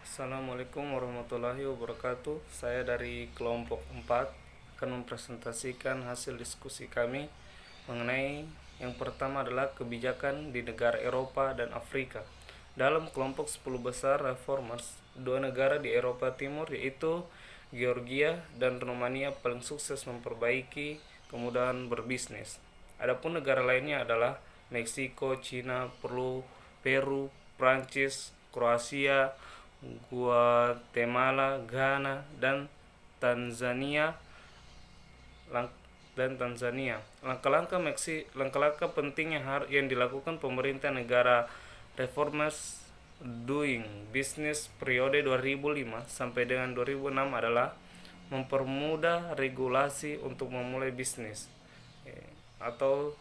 Assalamualaikum warahmatullahi wabarakatuh. Saya dari kelompok 4 akan mempresentasikan hasil diskusi kami mengenai yang pertama adalah kebijakan di negara Eropa dan Afrika. Dalam kelompok 10 besar reformers, dua negara di Eropa Timur yaitu Georgia dan Romania paling sukses memperbaiki kemudahan berbisnis. Adapun negara lainnya adalah Meksiko, Cina, Peru, Prancis, Kroasia, Guatemala, Ghana, dan Tanzania. Langkah-langkah penting yang dilakukan pemerintah negara reformers doing business periode 2005 sampai dengan 2006 adalah mempermudah regulasi untuk memulai bisnis atau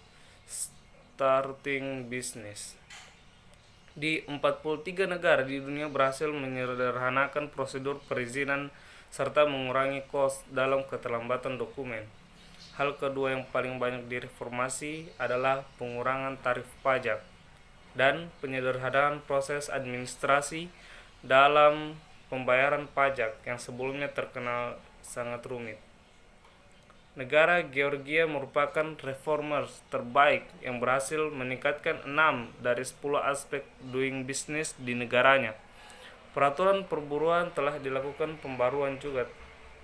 starting business. Di 43 negara di dunia berhasil menyederhanakan prosedur perizinan serta mengurangi kos dalam keterlambatan dokumen. Hal kedua yang paling banyak direformasi adalah pengurangan tarif pajak dan penyederhanaan proses administrasi dalam pembayaran pajak yang sebelumnya terkenal sangat rumit. Negara Georgia merupakan reformers terbaik yang berhasil meningkatkan 6 dari 10 aspek doing business di negaranya. Peraturan perburuan telah dilakukan pembaruan juga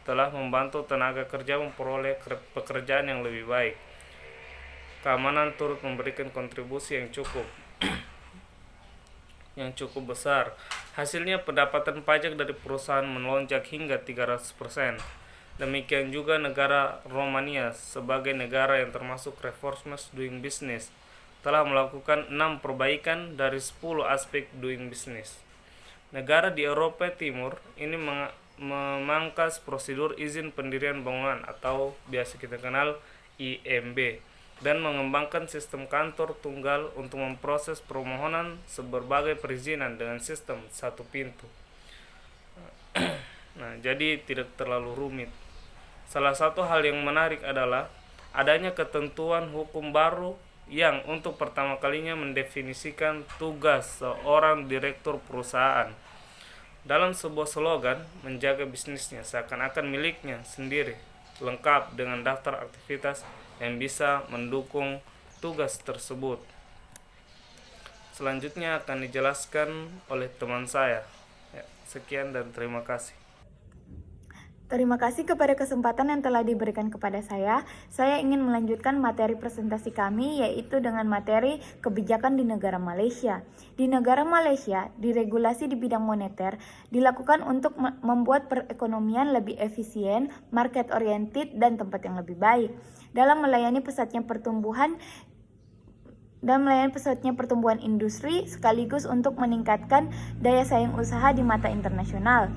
telah membantu tenaga kerja memperoleh pekerjaan yang lebih baik. Keamanan turut memberikan kontribusi yang cukup besar. Hasilnya pendapatan pajak dari perusahaan melonjak hingga 300%. Demikian juga negara Romania sebagai negara yang termasuk reformers doing business telah melakukan 6 perbaikan dari 10 aspek doing business. Negara di Eropa Timur ini memangkas prosedur izin pendirian bangunan atau biasa kita kenal IMB dan mengembangkan sistem kantor tunggal untuk memproses permohonan berbagai perizinan dengan sistem satu pintu. Nah, jadi tidak terlalu rumit. Salah satu hal yang menarik adalah adanya ketentuan hukum baru yang untuk pertama kalinya mendefinisikan tugas seorang direktur perusahaan. Dalam sebuah slogan, menjaga bisnisnya seakan-akan miliknya sendiri, lengkap dengan daftar aktivitas yang bisa mendukung tugas tersebut. Selanjutnya akan dijelaskan oleh teman saya. Sekian dan terima kasih. Terima kasih kepada kesempatan yang telah diberikan kepada saya. Saya ingin melanjutkan materi presentasi kami, yaitu dengan materi kebijakan di negara Malaysia. Di negara Malaysia, diregulasi di bidang moneter dilakukan untuk membuat perekonomian lebih efisien, market oriented, dan tempat yang lebih baik. Dalam melayani pesatnya pertumbuhan industri sekaligus untuk meningkatkan daya saing usaha di mata internasional.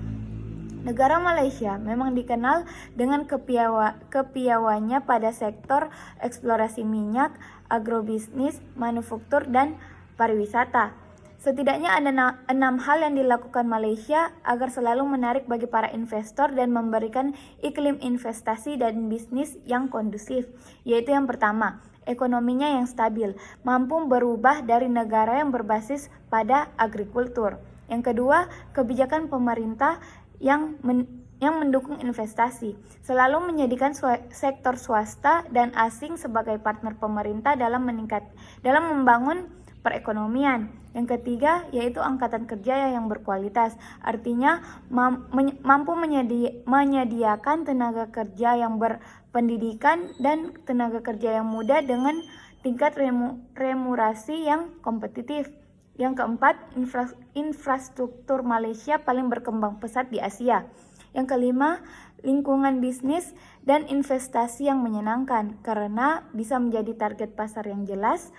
Negara Malaysia memang dikenal dengan kepiawaiannya pada sektor eksplorasi minyak, agrobisnis, manufaktur, dan pariwisata. Setidaknya ada 6 hal yang dilakukan Malaysia agar selalu menarik bagi para investor dan memberikan iklim investasi dan bisnis yang kondusif, yaitu yang pertama, ekonominya yang stabil, mampu berubah dari negara yang berbasis pada agrikultur. Yang kedua, kebijakan pemerintah yang mendukung investasi, selalu menjadikan sektor swasta dan asing sebagai partner pemerintah dalam membangun perekonomian. Yang ketiga, yaitu angkatan kerja yang berkualitas, artinya mampu menyediakan tenaga kerja yang berpendidikan dan tenaga kerja yang muda dengan tingkat remunerasi yang kompetitif. Yang keempat, infrastruktur Malaysia paling berkembang pesat di Asia. Yang kelima, lingkungan bisnis dan investasi yang menyenangkan karena bisa menjadi target pasar yang jelas,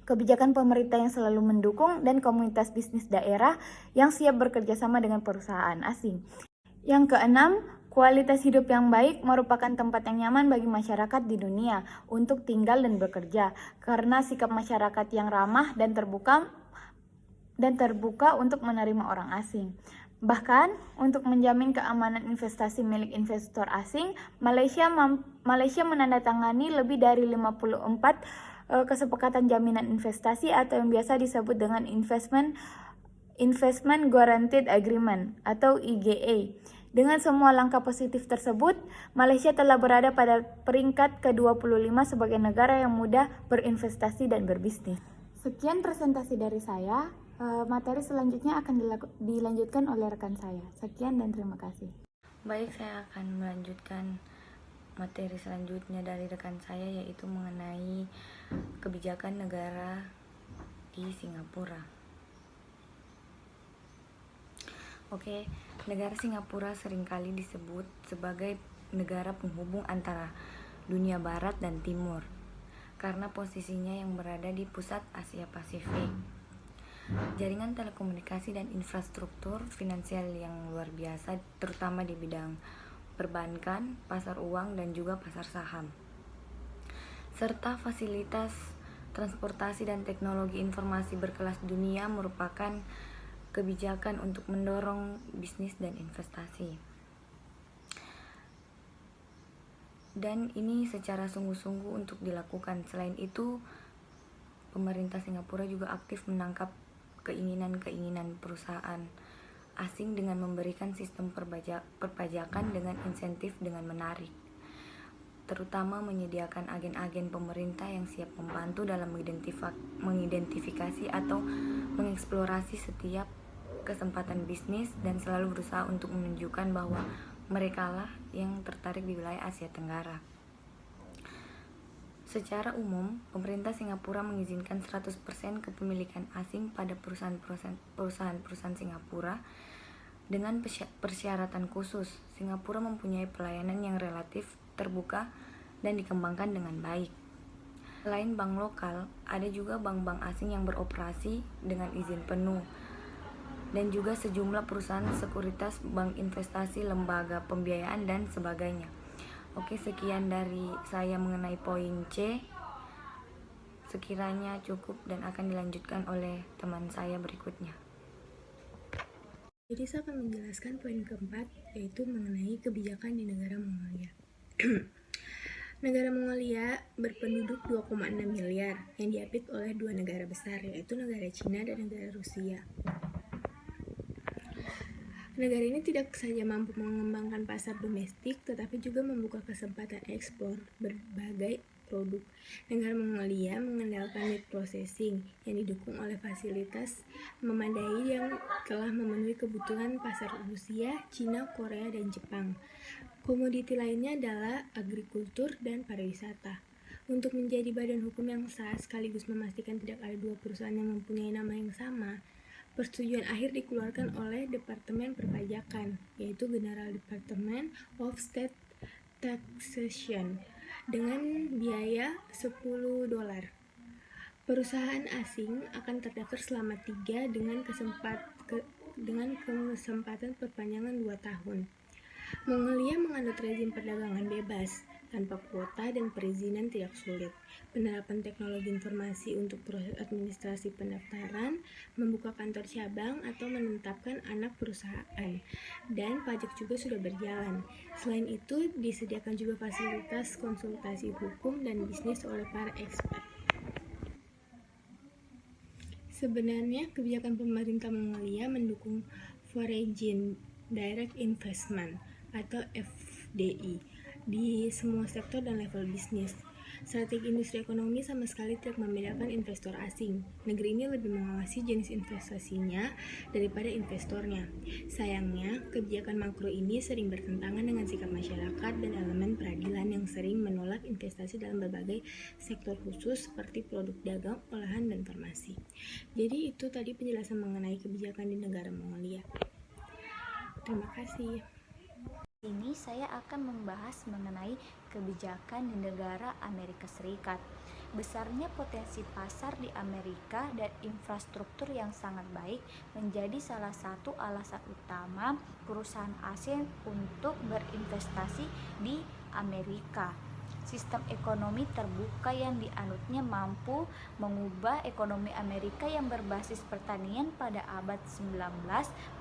kebijakan pemerintah yang selalu mendukung, dan komunitas bisnis daerah yang siap bekerja sama dengan perusahaan asing. Yang keenam, kualitas hidup yang baik merupakan tempat yang nyaman bagi masyarakat di dunia untuk tinggal dan bekerja karena sikap masyarakat yang ramah dan terbuka untuk menerima orang asing. Bahkan, untuk menjamin keamanan investasi milik investor asing, Malaysia menandatangani lebih dari 54 kesepakatan jaminan investasi atau yang biasa disebut dengan investment Investment Guaranteed Agreement atau IGA. Dengan semua langkah positif tersebut, Malaysia telah berada pada peringkat ke-25 sebagai negara yang mudah berinvestasi dan berbisnis. Sekian presentasi dari saya. Materi selanjutnya akan dilanjutkan oleh rekan saya. Sekian dan terima kasih. Baik, saya akan melanjutkan materi selanjutnya dari rekan saya, yaitu mengenai kebijakan negara di Singapura. Oke, negara Singapura seringkali disebut sebagai negara penghubung antara dunia barat dan timur karena posisinya yang berada di pusat Asia Pasifik. Jaringan telekomunikasi dan infrastruktur finansial yang luar biasa, terutama di bidang perbankan, pasar uang, dan juga pasar saham, serta fasilitas transportasi dan teknologi informasi berkelas dunia merupakan kebijakan untuk mendorong bisnis dan investasi. Dan ini secara sungguh-sungguh untuk dilakukan. Selain itu, pemerintah Singapura juga aktif menangkap keinginan-keinginan perusahaan asing dengan memberikan sistem perpajakan dengan insentif dengan menarik, terutama menyediakan agen-agen pemerintah yang siap membantu dalam mengidentifikasi atau mengeksplorasi setiap kesempatan bisnis dan selalu berusaha untuk menunjukkan bahwa merekalah yang tertarik di wilayah Asia Tenggara. Secara umum, pemerintah Singapura mengizinkan 100% kepemilikan asing pada perusahaan-perusahaan Singapura dengan persyaratan khusus. Singapura mempunyai pelayanan yang relatif terbuka dan dikembangkan dengan baik. Selain bank lokal, ada juga bank-bank asing yang beroperasi dengan izin penuh dan juga sejumlah perusahaan sekuritas, bank investasi, lembaga pembiayaan, dan sebagainya. Oke, sekian dari saya mengenai poin C. Sekiranya cukup dan akan dilanjutkan oleh teman saya berikutnya. Jadi saya akan menjelaskan poin keempat, yaitu mengenai kebijakan di negara Mongolia. Negara Mongolia berpenduduk 2,6 miliar yang diapit oleh dua negara besar, yaitu negara Cina dan negara Rusia. Negara ini tidak saja mampu mengembangkan pasar domestik, tetapi juga membuka kesempatan ekspor berbagai produk. Negara Mongolia mengandalkan meat processing yang didukung oleh fasilitas memadai yang telah memenuhi kebutuhan pasar Rusia, Cina, Korea, dan Jepang. Komoditi lainnya adalah agrikultur dan pariwisata. Untuk menjadi badan hukum yang sah sekaligus memastikan tidak ada dua perusahaan yang mempunyai nama yang sama, persetujuan akhir dikeluarkan oleh Departemen Perpajakan, yaitu General Department of State Taxation, dengan biaya $10. Perusahaan asing akan terdaftar selama 3 dengan kesempatan perpanjangan 2 tahun. Mongolia menganut rezim perdagangan bebas, tanpa kuota dan perizinan tidak sulit. Penerapan teknologi informasi untuk proses administrasi pendaftaran, membuka kantor cabang atau menetapkan anak perusahaan, dan pajak juga sudah berjalan. Selain itu, disediakan juga fasilitas konsultasi hukum dan bisnis oleh para expert. Sebenarnya, kebijakan pemerintah Mongolia mendukung Foreign Direct Investment atau FDI di semua sektor dan level bisnis. Strategi industri ekonomi sama sekali tidak membedakan investor asing. Negeri ini lebih mengawasi jenis investasinya daripada investornya. Sayangnya, kebijakan makro ini sering bertentangan dengan sikap masyarakat dan elemen peradilan yang sering menolak investasi dalam berbagai sektor khusus seperti produk dagang, olahan, dan farmasi. Jadi itu tadi penjelasan mengenai kebijakan di negara Mongolia. Terima kasih. Ini saya akan membahas mengenai kebijakan di negara Amerika Serikat. Besarnya potensi pasar di Amerika dan infrastruktur yang sangat baik menjadi salah satu alasan utama perusahaan asing untuk berinvestasi di Amerika. Sistem ekonomi terbuka yang dianutnya mampu mengubah ekonomi Amerika yang berbasis pertanian pada abad 19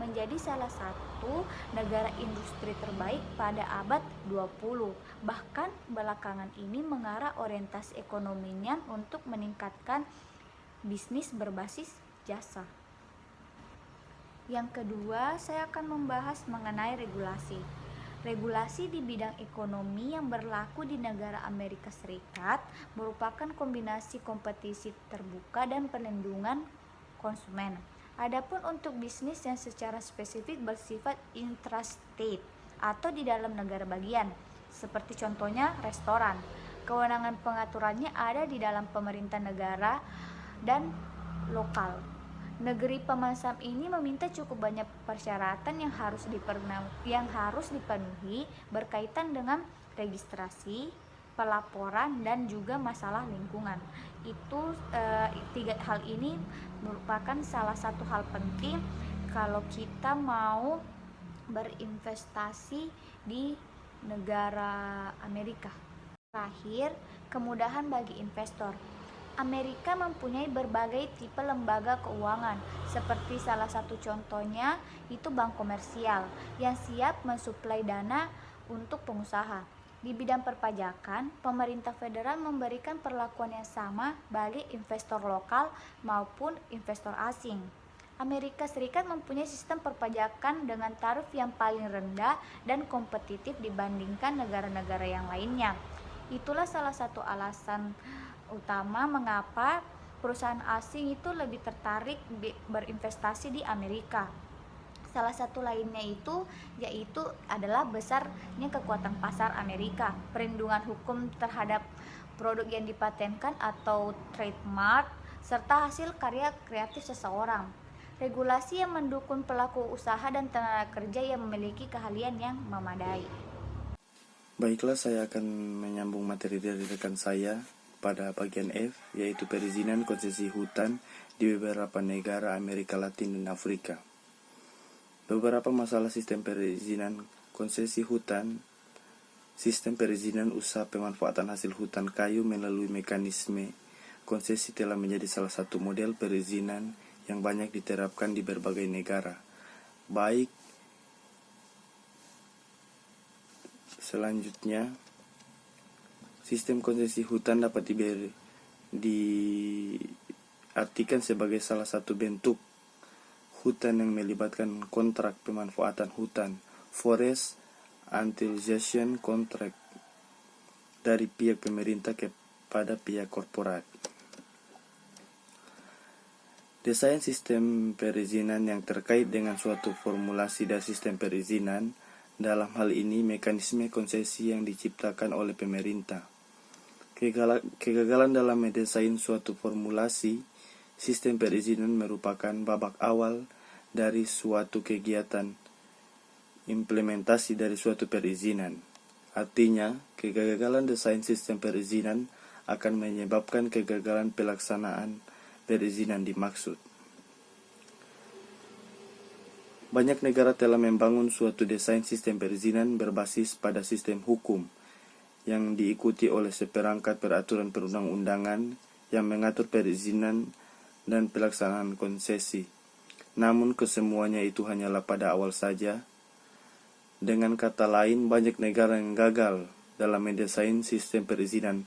menjadi salah satu negara industri terbaik pada abad 20. Bahkan belakangan ini mengarah orientasi ekonominya untuk meningkatkan bisnis berbasis jasa. Yang kedua, saya akan membahas mengenai regulasi. Regulasi di bidang ekonomi yang berlaku di negara Amerika Serikat merupakan kombinasi kompetisi terbuka dan perlindungan konsumen. Adapun untuk bisnis yang secara spesifik bersifat intrastate atau di dalam negara bagian, seperti contohnya restoran, kewenangan pengaturannya ada di dalam pemerintah negara dan lokal. Negeri pemasok ini meminta cukup banyak persyaratan yang harus dipenuhi berkaitan dengan registrasi, pelaporan, dan juga masalah lingkungan. Tiga hal ini merupakan salah satu hal penting kalau kita mau berinvestasi di negara Amerika. Terakhir, kemudahan bagi investor. Amerika mempunyai berbagai tipe lembaga keuangan, seperti salah satu contohnya itu bank komersial yang siap mensuplai dana untuk pengusaha. Di bidang perpajakan, pemerintah federal memberikan perlakuan yang sama bagi investor lokal maupun investor asing. Amerika Serikat mempunyai sistem perpajakan dengan tarif yang paling rendah dan kompetitif dibandingkan negara-negara yang lainnya. Itulah salah satu alasan utama mengapa perusahaan asing itu lebih tertarik berinvestasi di Amerika. Salah satu lainnya yaitu adalah besarnya kekuatan pasar Amerika, perlindungan hukum terhadap produk yang dipatenkan atau trademark, serta hasil karya kreatif seseorang. Regulasi yang mendukung pelaku usaha dan tenaga kerja yang memiliki keahlian yang memadai. Baiklah, saya akan menyambung materi dari rekan saya pada bagian F, yaitu perizinan konsesi hutan di beberapa negara Amerika Latin dan Afrika. Beberapa masalah sistem perizinan konsesi hutan. Sistem perizinan usaha pemanfaatan hasil hutan kayu melalui mekanisme konsesi telah menjadi salah satu model perizinan yang banyak diterapkan di berbagai negara. Baik, selanjutnya, sistem konsesi hutan dapat diartikan sebagai salah satu bentuk hutan yang melibatkan kontrak pemanfaatan hutan, forest utilization contract, dari pihak pemerintah kepada pihak korporat. Desain sistem perizinan yang terkait dengan suatu formulasi dari sistem perizinan, dalam hal ini mekanisme konsesi yang diciptakan oleh pemerintah. Kegagalan dalam mendesain suatu formulasi sistem perizinan merupakan babak awal dari suatu kegiatan implementasi dari suatu perizinan. Artinya, kegagalan desain sistem perizinan akan menyebabkan kegagalan pelaksanaan perizinan dimaksud. Banyak negara telah membangun suatu desain sistem perizinan berbasis pada sistem hukum yang diikuti oleh seperangkat peraturan perundang-undangan yang mengatur perizinan dan pelaksanaan konsesi. Namun kesemuanya itu hanyalah pada awal saja. Dengan kata lain, banyak negara yang gagal dalam mendesain sistem perizinan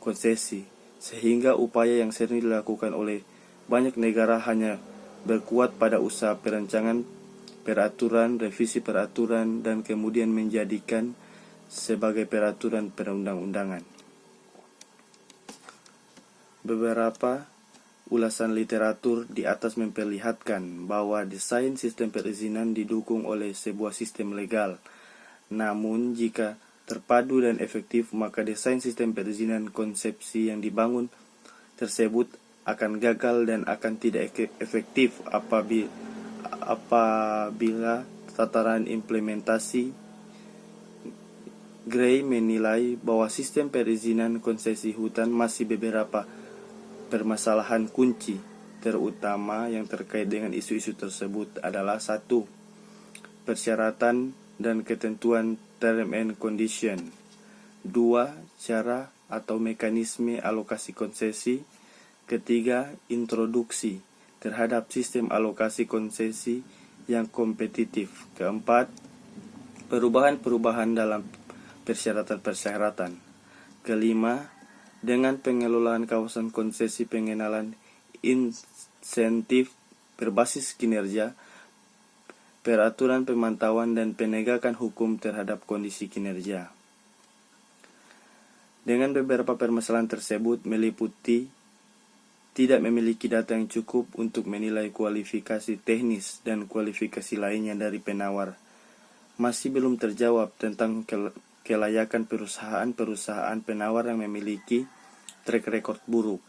konsesi, sehingga upaya yang sering dilakukan oleh banyak negara hanya berkuat pada usaha perancangan peraturan, revisi peraturan, dan kemudian menjadikan sebagai peraturan perundang-undangan. Beberapa ulasan literatur di atas memperlihatkan bahwa desain sistem perizinan didukung oleh sebuah sistem legal. Namun jika terpadu dan efektif, maka desain sistem perizinan konsepsi yang dibangun tersebut akan gagal dan akan tidak efektif apabila tataran implementasi. Gray menilai bahwa sistem perizinan konsesi hutan masih beberapa permasalahan kunci, terutama yang terkait dengan isu-isu tersebut adalah 1. Persyaratan dan ketentuan term and condition. 2. Cara atau mekanisme alokasi konsesi. 3. Introduksi terhadap sistem alokasi konsesi yang kompetitif. 4. Perubahan-perubahan dalam persyaratan-persyaratan. 5. Dengan pengelolaan kawasan konsesi, pengenalan insentif berbasis kinerja peraturan pemantauan dan penegakan hukum terhadap kondisi kinerja. Dengan beberapa permasalahan tersebut meliputi tidak memiliki data yang cukup untuk menilai kualifikasi teknis dan kualifikasi lainnya dari penawar, masih belum terjawab tentang kelayakan perusahaan-perusahaan penawar yang memiliki track record buruk,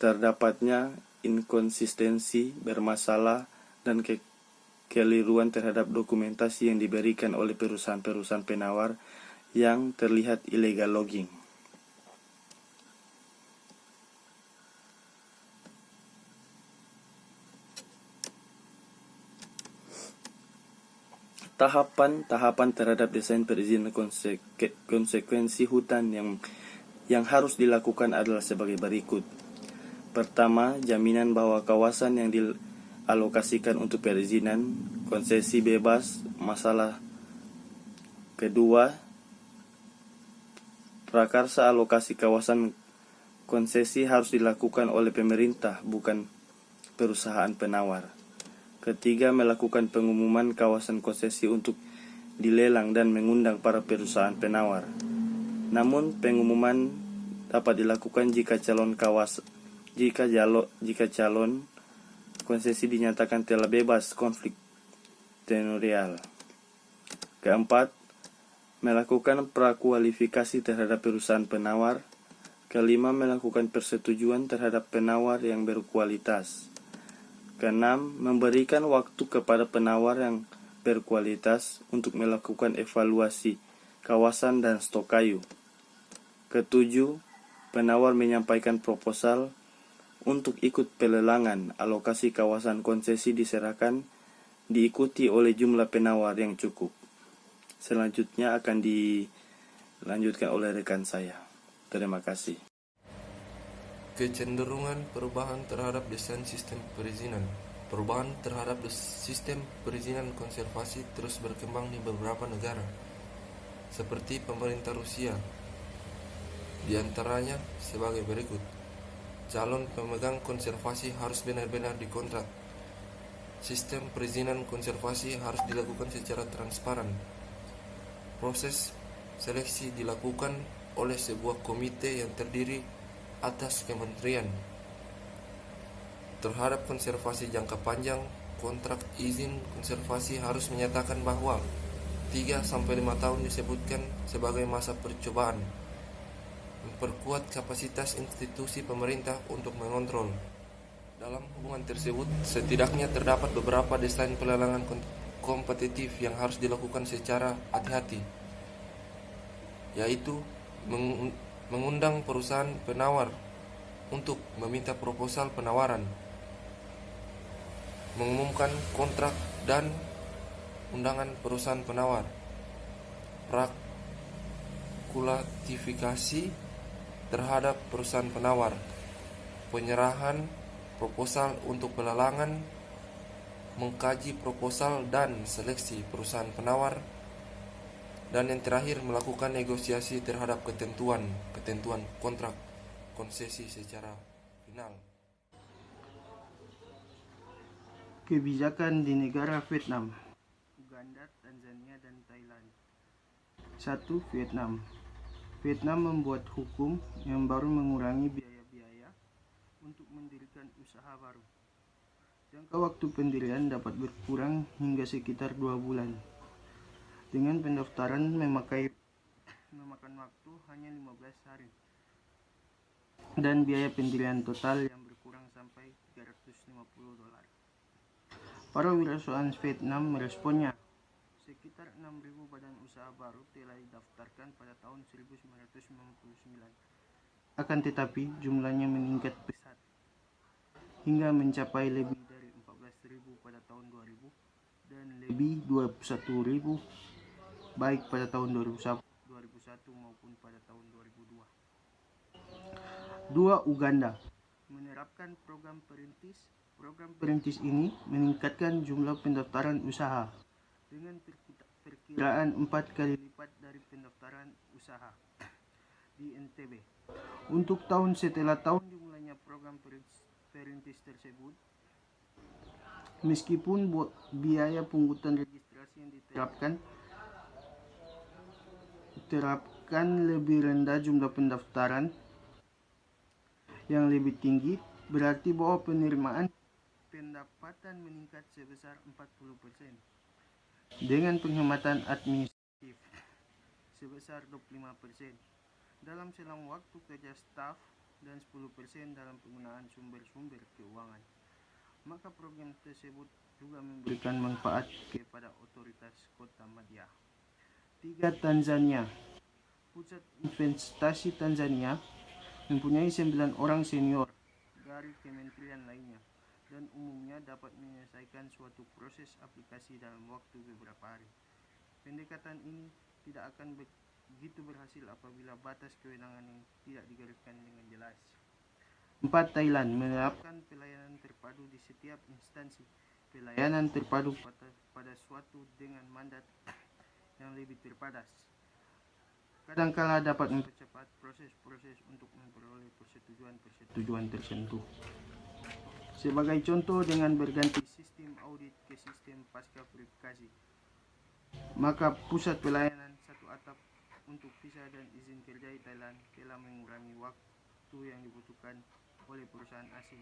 terdapatnya inkonsistensi, bermasalah, dan kekeliruan terhadap dokumentasi yang diberikan oleh perusahaan-perusahaan penawar yang terlihat illegal logging. Tahapan-tahapan terhadap desain perizinan konsekuensi hutan yang harus dilakukan adalah sebagai berikut. Pertama, jaminan bahwa kawasan yang dialokasikan untuk perizinan konsesi bebas masalah. Kedua, prakarsa alokasi kawasan konsesi harus dilakukan oleh pemerintah, bukan perusahaan penawar. Ketiga, melakukan pengumuman kawasan konsesi untuk dilelang dan mengundang para perusahaan penawar. Namun, pengumuman dapat dilakukan jika calon konsesi dinyatakan telah bebas konflik tenurial. Keempat, melakukan prakualifikasi terhadap perusahaan penawar. Kelima, melakukan persetujuan terhadap penawar yang berkualitas. Keenam, memberikan waktu kepada penawar yang berkualitas untuk melakukan evaluasi kawasan dan stok kayu. Ketujuh, penawar menyampaikan proposal untuk ikut pelelangan alokasi kawasan konsesi diserahkan diikuti oleh jumlah penawar yang cukup. Selanjutnya akan dilanjutkan oleh rekan saya. Terima kasih. Kecenderungan perubahan terhadap desain sistem perizinan. Perubahan terhadap sistem perizinan konservasi terus berkembang di beberapa negara, seperti pemerintah Rusia. Di antaranya sebagai berikut. Calon pemegang konservasi harus benar-benar dikontrak. Sistem perizinan konservasi harus dilakukan secara transparan. Proses seleksi dilakukan oleh sebuah komite yang terdiri atas kementerian. Terhadap konservasi jangka panjang, kontrak izin konservasi harus menyatakan bahwa 3-5 tahun disebutkan sebagai masa percobaan. Memperkuat kapasitas institusi pemerintah untuk mengontrol. Dalam hubungan tersebut, setidaknya terdapat beberapa desain pelelangan kompetitif yang harus dilakukan secara hati-hati, yaitu mengundang perusahaan penawar untuk meminta proposal penawaran, mengumumkan kontrak dan undangan perusahaan penawar, prakualifikasi terhadap perusahaan penawar, penyerahan proposal untuk pelelangan, mengkaji proposal dan seleksi perusahaan penawar, dan yang terakhir melakukan negosiasi terhadap ketentuan kontrak konsesi secara final. Kebijakan di negara Vietnam, Uganda, Tanzania, dan Thailand. 1. Vietnam. Vietnam membuat hukum yang baru mengurangi biaya-biaya untuk mendirikan usaha baru. Jangka waktu pendirian dapat berkurang hingga sekitar 2 bulan. Dengan pendaftaran memakan waktu hanya 15 hari. Dan biaya pendirian total yang berkurang sampai $350. Para wirausahaan Vietnam meresponnya. Sekitar 6.000 badan usaha baru telah didaftarkan pada tahun 1999. Akan tetapi jumlahnya meningkat pesat hingga mencapai lebih dari 14.000 pada tahun 2000 dan lebih 21.000 baik pada tahun 2001 maupun pada tahun 2002. 2. Uganda menerapkan program perintis. Program perintis ini meningkatkan jumlah pendaftaran usaha dengan perkiraan 4 kali lipat dari pendaftaran usaha di NTB. Untuk tahun setelah tahun dimulainya program perintis tersebut, Meskipun biaya pungutan registrasi yang terapkan lebih rendah jumlah pendaftaran yang lebih tinggi, berarti bahwa penerimaan pendapatan meningkat sebesar 40%, dengan penghematan administratif sebesar 25% dalam selang waktu kerja staf dan 10% dalam penggunaan sumber-sumber keuangan. Maka program tersebut juga memberikan manfaat kepada otoritas kota Madya. 3. Tanzania. Pusat Investasi Tanzania mempunyai 9 orang senior dari kementerian lainnya dan umumnya dapat menyelesaikan suatu proses aplikasi dalam waktu beberapa hari. Pendekatan ini tidak akan begitu berhasil apabila batas kewenangan yang tidak digariskan dengan jelas. 4. Thailand menerapkan pelayanan terpadu di setiap instansi. Pelayanan terpadu pada suatu dengan mandat yang lebih terbatas kadangkala dapat mempercepat proses-proses untuk memperoleh persetujuan tertentu. Sebagai contoh, dengan berganti sistem audit ke sistem pasca verifikasi, maka pusat pelayanan satu atap untuk visa dan izin kerja di Thailand telah mengurangi waktu yang dibutuhkan oleh perusahaan asing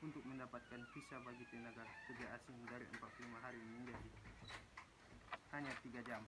untuk mendapatkan visa bagi tenaga kerja asing dari 45 hari menjadi hanya 3 jam.